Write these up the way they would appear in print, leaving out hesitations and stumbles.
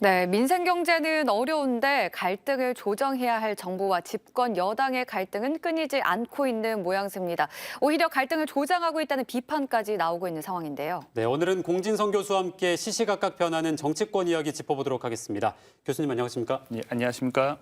네, 민생 경제는 어려운데 갈등을 조정해야 할 정부와 집권 여당의 갈등은 끊이지 않고 있는 모양새입니다. 오히려 갈등을 조장하고 있다는 비판까지 나오고 있는 상황인데요. 네, 오늘은 공진성 교수와 함께 시시각각 변하는 정치권 이야기 짚어보도록 하겠습니다. 교수님 안녕하십니까? 예, 안녕하십니까?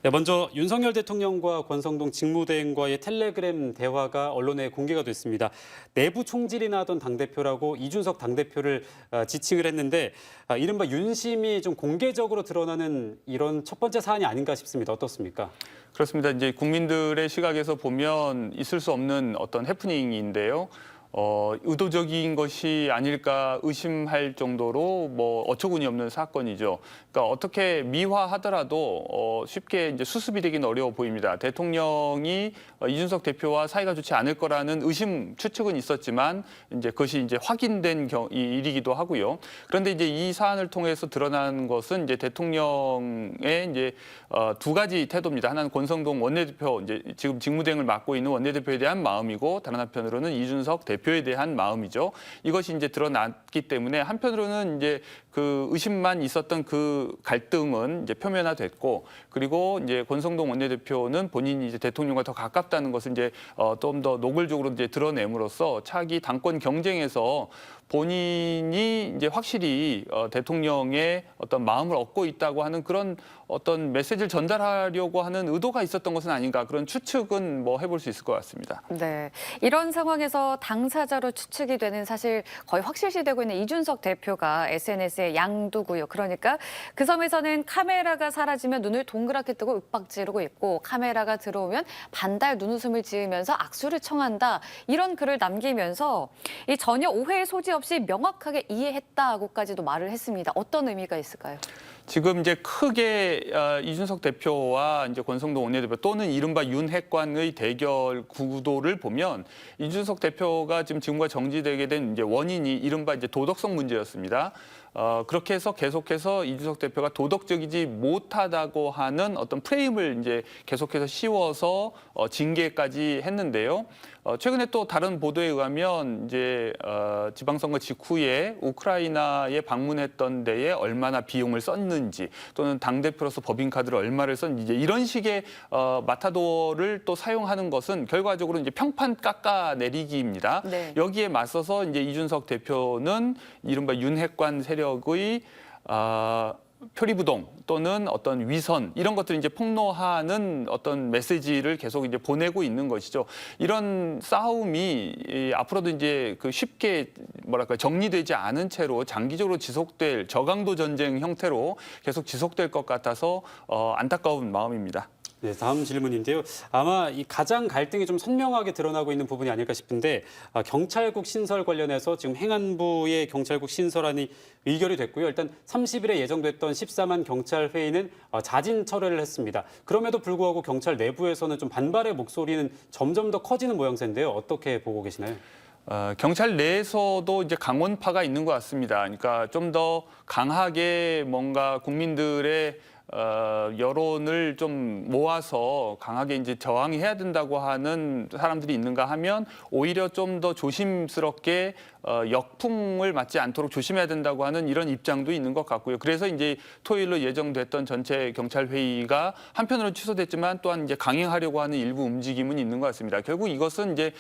네, 먼저 윤석열 대통령과 권성동 직무대행과의 텔레그램 대화가 언론에 공개가 됐습니다. 내부 총질이나 하던 당대표라고 이준석 당대표를 지칭을 했는데 이른바 윤심이 좀 공개적으로 드러나는 이런 첫 번째 사안이 아닌가 싶습니다. 어떻습니까? 그렇습니다. 이제 국민들의 시각에서 보면 있을 수 없는 어떤 해프닝인데요. 의도적인 것이 아닐까 의심할 정도로 뭐 어처구니 없는 사건이죠. 그러니까 어떻게 미화하더라도 쉽게 이제 수습이 되긴 어려워 보입니다. 대통령이 이준석 대표와 사이가 좋지 않을 거라는 의심 추측은 있었지만 이제 그것이 이제 확인된 일이기도 하고요. 그런데 이제 이 사안을 통해서 드러난 것은 이제 대통령의 이제 두 가지 태도입니다. 하나는 권성동 원내대표 이제 지금 직무대행을 맡고 있는 원내대표에 대한 마음이고 다른 한편으로는 이준석 대표에 대한 마음이죠. 이것이 이제 드러났기 때문에 한편으로는 이제 그 의심만 있었던 그 갈등은 이제 표면화됐고 그리고 이제 권성동 원내대표는 본인이 이제 대통령과 더 가깝다는 것을 이제 좀 더 노골적으로 이제 드러냄으로써 차기 당권 경쟁에서 본인이 이제 확실히 대통령의 어떤 마음을 얻고 있다고 하는 그런 어떤 메시지를 전달하려고 하는 의도가 있었던 것은 아닌가 그런 추측은 뭐 해볼 수 있을 것 같습니다. 네, 이런 상황에서 당사자로 추측이 되는 사실 거의 확실시되고 있는 이준석 대표가 SNS에 양두고요. 그러니까 그 섬에서는 카메라가 사라지면 눈을 동그랗게 뜨고 윽박지르고 있고 카메라가 들어오면 반달 눈웃음을 지으면서 악수를 청한다. 이런 글을 남기면서 이 전혀 오해의 소지 없이 명확하게 이해했다고까지도 말을 했습니다. 어떤 의미가 있을까요? 지금 이제 크게 이준석 대표와 이제 권성동 원내대표 또는 이른바 윤핵관의 대결 구도를 보면 이준석 대표가 지금 직무가 정지되게 된 이제 원인이 이른바 이제 도덕성 문제였습니다. 그렇게 해서 계속해서 이준석 대표가 도덕적이지 못하다고 하는 어떤 프레임을 이제 계속해서 씌워서 징계까지 했는데요. 최근에 또 다른 보도에 의하면 이제 지방선거 직후에 우크라이나에 방문했던 데에 얼마나 비용을 썼는지 또는 당대표로서 법인카드를 얼마를 썼는지 이제 이런 식의 마타도를 또 사용하는 것은 결과적으로 이제 평판 깎아내리기입니다. 네. 여기에 맞서서 이제 이준석 대표는 이른바 윤핵관 세력의 표리부동 또는 어떤 위선 이런 것들을 이제 폭로하는 어떤 메시지를 계속 이제 보내고 있는 것이죠. 이런 싸움이 앞으로도 이제 그 쉽게 뭐랄까 정리되지 않은 채로 장기적으로 지속될 저강도 전쟁 형태로 계속 지속될 것 같아서 안타까운 마음입니다. 네, 다음 질문인데요. 아마 이 가장 갈등이 좀 선명하게 드러나고 있는 부분이 아닐까 싶은데 경찰국 신설 관련해서 지금 행안부의 경찰국 신설안이 의결이 됐고요. 일단 30일에 예정됐던 14만 경찰 회의는 자진 철회를 했습니다. 그럼에도 불구하고 경찰 내부에서는 좀 반발의 목소리는 점점 더 커지는 모양새인데요. 어떻게 보고 계시나요? 경찰 내에서도 이제 강원파가 있는 것 같습니다. 그러니까 좀 더 강하게 뭔가 국민들의 여론을 좀 모아서 강하게 이제 저항해야 된다고 하는 사람들이 있는가 하면 오히려 좀 더 조심스럽게 역풍을 맞지 않도록 조심해야 된다고 하는 이런 입장도 있는 것 같고요. 그래서 이제 토요일로 예정됐던 전체 경찰 회의가 한편으로 취소됐지만 또한 이제 강행하려고 하는 일부 움직임은 있는 것 같습니다. 결국 이것은 이제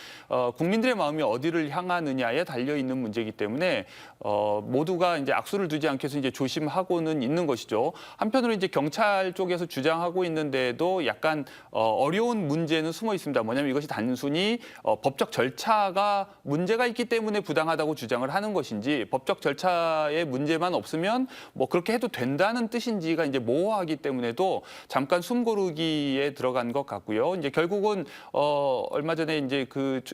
국민들의 마음이 어디를 향하느냐에 달려 있는 문제이기 때문에 모두가 이제 악수를 두지 않기 위해서 이제 조심하고는 있는 것이죠. 한편으로 이제 경찰 쪽에서 주장하고 있는데도 약간 어려운 문제는 숨어 있습니다. 뭐냐면 이것이 단순히 법적 절차가 문제가 있기 때문에 부당하다고 주장을 하는 것인지 법적 절차에 문제만 없으면 뭐 그렇게 해도 된다는 뜻인지가 이제 모호하기 때문에도 잠깐 숨고르기에 들어간 것 같고요. 이제 결국은 얼마 전에 이제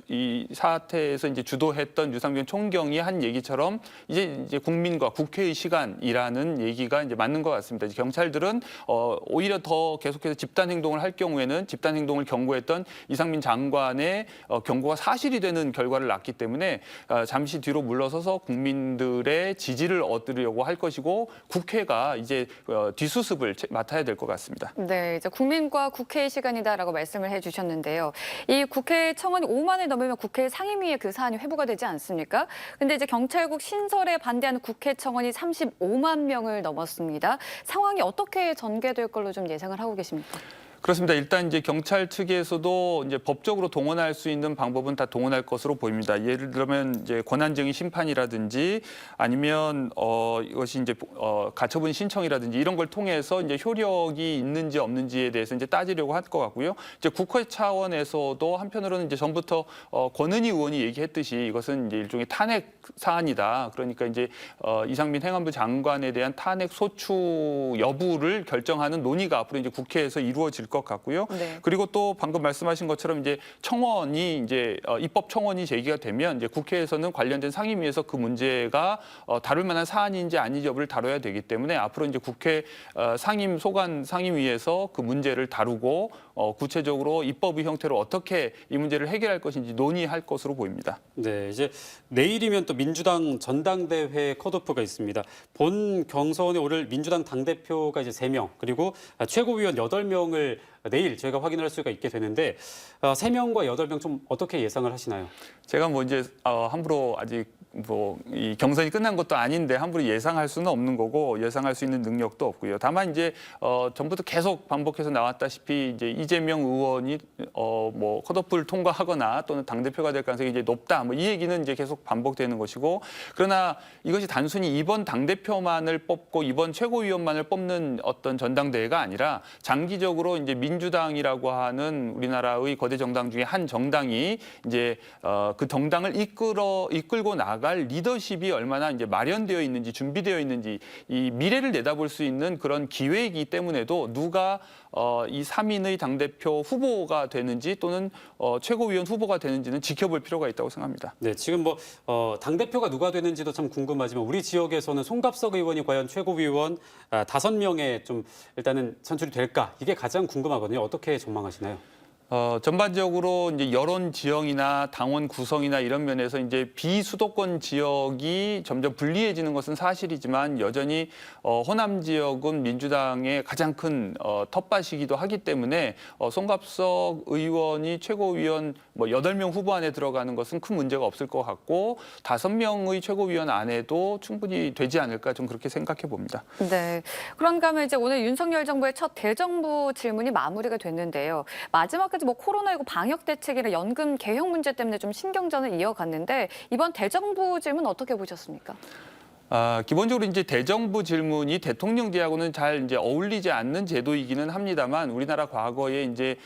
이 사태에서 이제 주도했던 유상균 총경이 한 얘기처럼 이제 국민과 국회의 시간이라는 얘기가 이제 맞는 것 같습니다. 이제 경찰들은 아니면 오히려 더 계속해서 집단 행동을 할 경우에는 집단 행동을 경고했던 이상민 장관의 경고가 사실이 되는 결과를 낳기 때문에 잠시 뒤로 물러서서 국민들의 지지를 얻으려고 할 것이고 국회가 이제 뒷수습을 맡아야 될 것 같습니다. 네, 이제 국민과 국회의 시간이다라고 말씀을 해주셨는데요. 이 국회 청원이 5만을 넘으면 국회 상임위에 그 사안이 회부가 되지 않습니까? 근데 이제 경찰국 신설에 반대하는 국회 청원이 35만 명을 넘었습니다. 상황이 어떻게 전개될 걸로 좀 예상을 하고 계십니까? 그렇습니다. 일단 이제 경찰 측에서도 이제 법적으로 동원할 수 있는 방법은 다 동원할 것으로 보입니다. 예를 들면 이제 권한쟁의 심판이라든지 아니면 이것이 이제 가처분 신청이라든지 이런 걸 통해서 이제 효력이 있는지 없는지에 대해서 이제 따지려고 할 것 같고요. 이제 국회 차원에서도 한편으로는 이제 전부터 권은희 의원이 얘기했듯이 이것은 이제 일종의 탄핵 사안이다. 그러니까 이제 이상민 행안부 장관에 대한 탄핵 소추 여부를 결정하는 논의가 앞으로 이제 국회에서 이루어질 것 같고요. 네. 그리고 또 방금 말씀하신 것처럼 이제 청원이 이제 입법 청원이 제기가 되면 이제 국회에서는 관련된 상임위에서 그 문제가 다룰 만한 사안인지 아닌지 여부를 다뤄야 되기 때문에 앞으로 이제 국회 소관 상임위에서 그 문제를 다루고 구체적으로 입법의 형태로 어떻게 이 문제를 해결할 것인지 논의할 것으로 보입니다. 네, 이제 내일이면 또 민주당 전당대회 컷오프가 있습니다. 본 경선에 오를 민주당 당대표가 이제 3명, 그리고 최고위원 8명을 내일 저희가 확인할 수가 있게 되는데 3명과 8명 좀 어떻게 예상을 하시나요? 제가 뭐 이제 함부로 아직 뭐 이 경선이 끝난 것도 아닌데 함부로 예상할 수는 없는 거고 예상할 수 있는 능력도 없고요. 다만 이제 전부터 계속 반복해서 나왔다시피 이제 이재명 의원이 뭐 컷오프를 통과하거나 또는 당 대표가 될 가능성이 이제 높다. 뭐 이 얘기는 이제 계속 반복되는 것이고 그러나 이것이 단순히 이번 당 대표만을 뽑고 이번 최고위원만을 뽑는 어떤 전당대회가 아니라 장기적으로 이제 민주당이라고 하는 우리나라의 거대 정당 중에 한 정당이 이제 그 정당을 이끌고 나갈 리더십이 얼마나 이제 마련되어 있는지 준비되어 있는지 이 미래를 내다볼 수 있는 그런 기회이기 때문에도 누가 이 3인의 당대표 후보가 되는지 또는 최고위원 후보가 되는지는 지켜볼 필요가 있다고 생각합니다. 네, 지금 뭐 당대표가 누가 되는지도 참 궁금하지만 우리 지역에서는 송갑석 의원이 과연 최고위원 5명에 좀 일단은 선출이 될까? 이게 가장 궁금하거든요. 어떻게 전망하시나요? 전반적으로 이제 여론 지형이나 당원 구성이나 이런 면에서 이제 비수도권 지역이 점점 불리해지는 것은 사실이지만 여전히 호남 지역은 민주당의 가장 큰 텃밭이기도 하기 때문에 송갑석 의원이 최고위원 뭐 8명 후보 안에 들어가는 것은 큰 문제가 없을 것 같고 5명의 최고위원 안에도 충분히 되지 않을까 좀 그렇게 생각해 봅니다. 네. 그런가 하면 이제 오늘 윤석열 정부의 첫 대정부 질문이 마무리가 됐는데요. 마지막까지 뭐 코로나19 방역 대책이나 연금 개혁 문제 때문에 좀 신경전을 이어갔는데 이번 대정부 질문 어떻게 보셨습니까? 기본적으로 이제 대정부 질문이 대통령제하고는 잘 이제 어울리지 않는 제도이기는 합니다만 우리나라 과거에 이제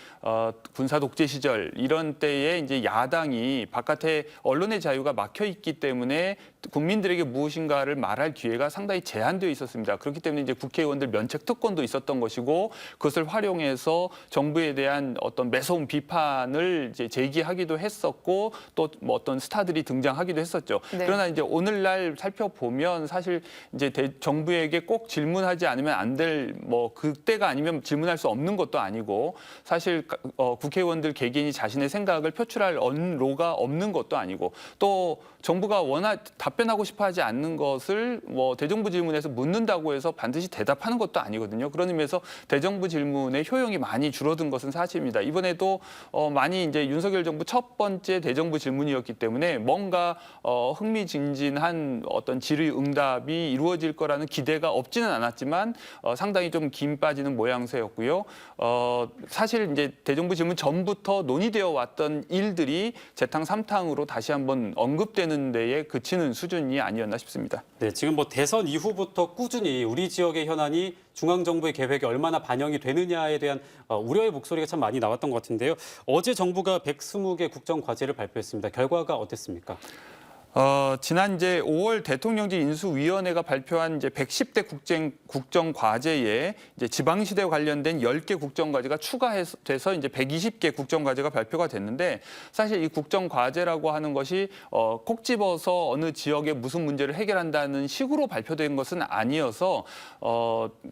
군사 독재 시절 이런 때에 이제 야당이 바깥에 언론의 자유가 막혀 있기 때문에 국민들에게 무엇인가를 말할 기회가 상당히 제한되어 있었습니다. 그렇기 때문에 이제 국회의원들 면책 특권도 있었던 것이고 그것을 활용해서 정부에 대한 어떤 매서운 비판을 이제 제기하기도 했었고 또 뭐 어떤 스타들이 등장하기도 했었죠. 네. 그러나 이제 오늘날 살펴보면 사실 이제 정부에게 꼭 질문하지 않으면 안 될 뭐 그때가 아니면 질문할 수 없는 것도 아니고 사실 국회의원들 개개인이 자신의 생각을 표출할 언로가 없는 것도 아니고 또 정부가 워낙 답변하고 싶어하지 않는 것을 뭐 대정부 질문에서 묻는다고 해서 반드시 대답하는 것도 아니거든요. 그런 의미에서 대정부 질문의 효용이 많이 줄어든 것은 사실입니다. 이번에도 많이 이제 윤석열 정부 첫 번째 대정부 질문이었기 때문에 뭔가 흥미진진한 어떤 질의응답이 이루어질 거라는 기대가 없지는 않았지만 상당히 좀 김 빠지는 모양새였고요. 사실 이제 대정부 질문 전부터 논의되어 왔던 일들이 재탕 삼탕으로 다시 한번 언급되는 데에 그치는 수준이 아니었나 싶습니다. 네, 지금 뭐 대선 이후부터 꾸준히 우리 지역의 현안이 중앙정부의 계획에 얼마나 반영이 되느냐에 대한 우려의 목소리가 참 많이 나왔던 것 같은데요. 어제 정부가 120개 국정과제를 발표했습니다. 결과가 어땠습니까? 지난 이제 5월 대통령직 인수위원회가 발표한 이제 110대 국정 과제에 이제 지방시대 관련된 10개 국정 과제가 추가돼서 이제 120개 국정 과제가 발표가 됐는데 사실 이 국정 과제라고 하는 것이 콕 집어서 어느 지역의 무슨 문제를 해결한다는 식으로 발표된 것은 아니어서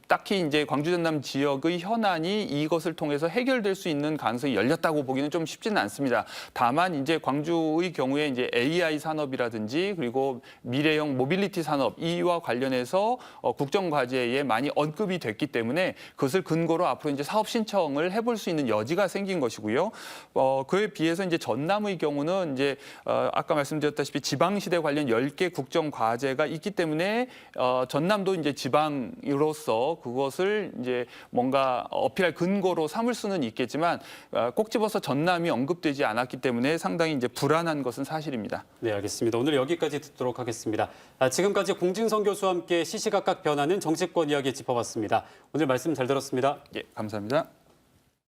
딱히 이제 광주 전남 지역의 현안이 이것을 통해서 해결될 수 있는 가능성이 열렸다고 보기는 좀 쉽지는 않습니다. 다만 이제 광주의 경우에 이제 AI 산업이라든지 그리고 미래형 모빌리티 산업 이와 관련해서 국정 과제에 많이 언급이 됐기 때문에 그것을 근거로 앞으로 이제 사업 신청을 해볼 수 있는 여지가 생긴 것이고요. 그에 비해서 이제 전남의 경우는 이제 아까 말씀드렸다시피 지방시대 관련 10개 국정 과제가 있기 때문에 전남도 이제 지방으로서 그것을 이제 뭔가 어필할 근거로 삼을 수는 있겠지만 꼭 집어서 전남이 언급되지 않았기 때문에 상당히 이제 불안한 것은 사실입니다. 네, 알겠습니다. 오늘 여기까지 듣도록 하겠습니다. 지금까지 공진성 교수와 함께 시시각각 변하는 정치권 이야기 짚어봤습니다. 오늘 말씀 잘 들었습니다. 예, 감사합니다.